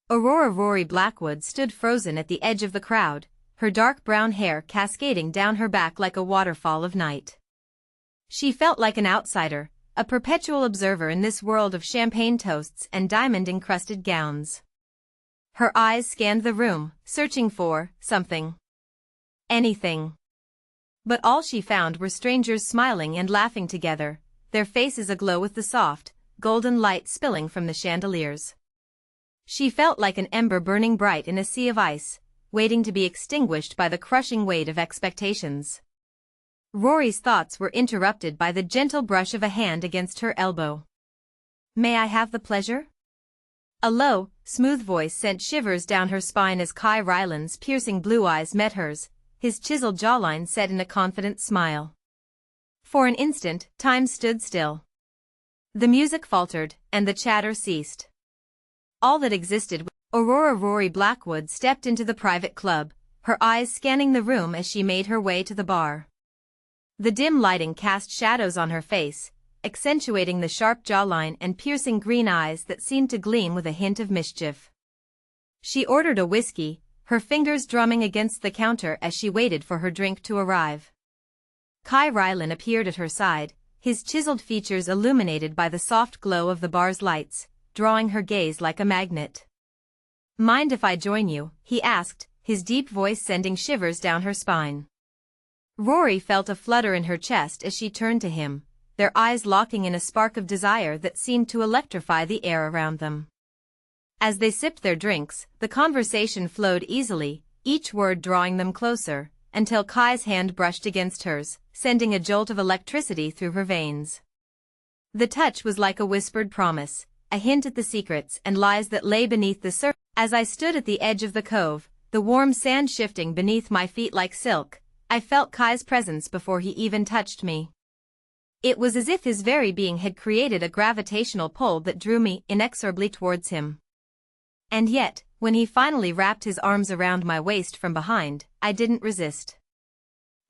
Aurora Rory Blackwood stood frozen at the edge of the crowd, her dark brown hair cascading down her back like a waterfall of night. She felt like an outsider, a perpetual observer in this world of champagne toasts and diamond-encrusted gowns. Her eyes scanned the room, searching for something. Anything. But all she found were strangers smiling and laughing together, their faces aglow with the soft, golden light spilling from the chandeliers. She felt like an ember burning bright in a sea of ice, waiting to be extinguished by the crushing weight of expectations. Rory's thoughts were interrupted by the gentle brush of a hand against her elbow. "May I have the pleasure?" A low, smooth voice sent shivers down her spine as Kai Rylan's piercing blue eyes met hers, his chiseled jawline set in a confident smile. For an instant, time stood still. The music faltered, and the chatter ceased. All that existed was Aurora Rory Blackwood stepped into the private club, her eyes scanning the room as she made her way to the bar. The dim lighting cast shadows on her face, accentuating the sharp jawline and piercing green eyes that seemed to gleam with a hint of mischief. She ordered a whiskey, her fingers drumming against the counter as she waited for her drink to arrive. Kai Rylan appeared at her side, his chiseled features illuminated by the soft glow of the bar's lights, drawing her gaze like a magnet. "Mind if I join you?" he asked, his deep voice sending shivers down her spine. Rory felt a flutter in her chest as she turned to him, their eyes locking in a spark of desire that seemed to electrify the air around them. As they sipped their drinks, the conversation flowed easily, each word drawing them closer, until Kai's hand brushed against hers, sending a jolt of electricity through her veins. The touch was like a whispered promise, a hint at the secrets and lies that lay beneath the surface. As I stood at the edge of the cove, the warm sand shifting beneath my feet like silk, I felt Kai's presence before he even touched me. It was as if his very being had created a gravitational pull that drew me inexorably towards him. And yet, when he finally wrapped his arms around my waist from behind, I didn't resist.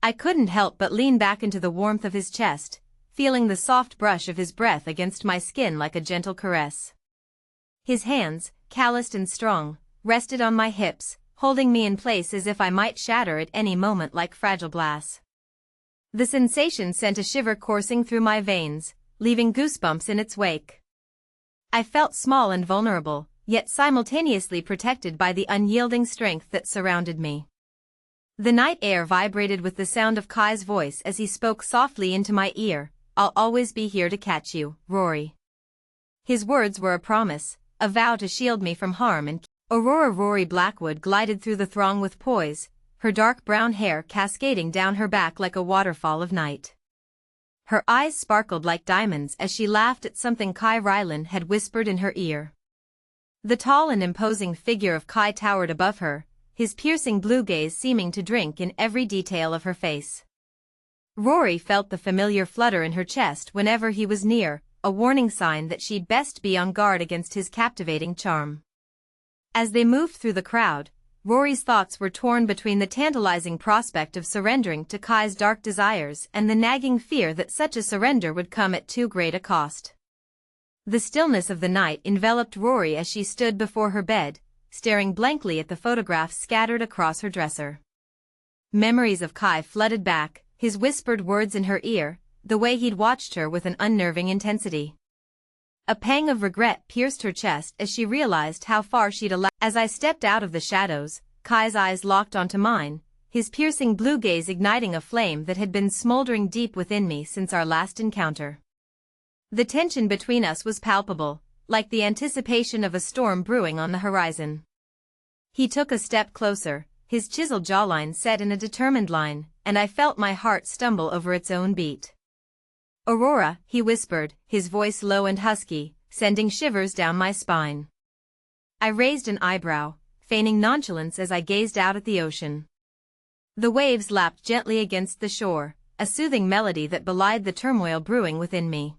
I couldn't help but lean back into the warmth of his chest, feeling the soft brush of his breath against my skin like a gentle caress. His hands, calloused and strong, rested on my hips, holding me in place as if I might shatter at any moment like fragile glass. The sensation sent a shiver coursing through my veins, leaving goosebumps in its wake. I felt small and vulnerable, yet simultaneously protected by the unyielding strength that surrounded me. The night air vibrated with the sound of Kai's voice as he spoke softly into my ear, "I'll always be here to catch you, Rory." His words were a promise, a vow to shield me from harm, and Aurora Rory Blackwood glided through the throng with poise, her dark brown hair cascading down her back like a waterfall of night. Her eyes sparkled like diamonds as she laughed at something Kai Rylan had whispered in her ear. The tall and imposing figure of Kai towered above her, his piercing blue gaze seeming to drink in every detail of her face. Rory felt the familiar flutter in her chest whenever he was near, a warning sign that she'd best be on guard against his captivating charm. As they moved through the crowd, Rory's thoughts were torn between the tantalizing prospect of surrendering to Kai's dark desires and the nagging fear that such a surrender would come at too great a cost. The stillness of the night enveloped Rory as she stood before her bed, staring blankly at the photographs scattered across her dresser. Memories of Kai flooded back, his whispered words in her ear, the way he'd watched her with an unnerving intensity. A pang of regret pierced her chest as she realized how far she'd allowed. As I stepped out of the shadows, Kai's eyes locked onto mine, his piercing blue gaze igniting a flame that had been smoldering deep within me since our last encounter. The tension between us was palpable, like the anticipation of a storm brewing on the horizon. He took a step closer, his chiseled jawline set in a determined line, and I felt my heart stumble over its own beat. "Aurora," he whispered, his voice low and husky, sending shivers down my spine. I raised an eyebrow, feigning nonchalance as I gazed out at the ocean. The waves lapped gently against the shore, a soothing melody that belied the turmoil brewing within me.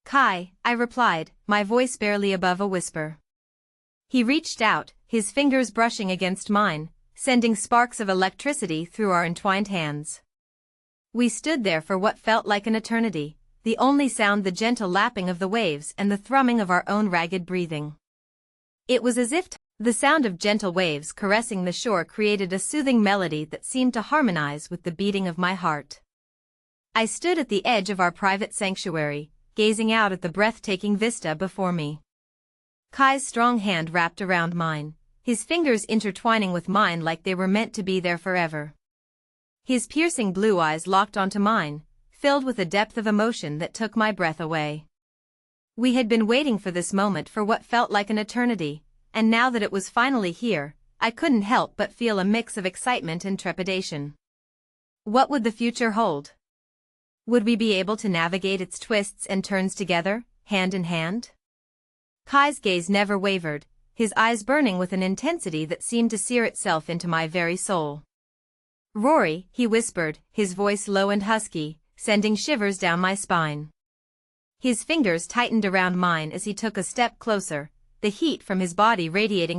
"Kai," I replied, my voice barely above a whisper. He reached out, his fingers brushing against mine, sending sparks of electricity through our entwined hands. We stood there for what felt like an eternity, the only sound the gentle lapping of the waves and the thrumming of our own ragged breathing. It was as if The sound of gentle waves caressing the shore created a soothing melody that seemed to harmonize with the beating of my heart. I stood at the edge of our private sanctuary, gazing out at the breathtaking vista before me. Kai's strong hand wrapped around mine, his fingers intertwining with mine like they were meant to be there forever. His piercing blue eyes locked onto mine, filled with a depth of emotion that took my breath away. We had been waiting for this moment for what felt like an eternity, and now that it was finally here, I couldn't help but feel a mix of excitement and trepidation. What would the future hold? Would we be able to navigate its twists and turns together, hand in hand? Kai's gaze never wavered, his eyes burning with an intensity that seemed to sear itself into my very soul. "Rory," he whispered, his voice low and husky, sending shivers down my spine. His fingers tightened around mine as he took a step closer, the heat from his body radiating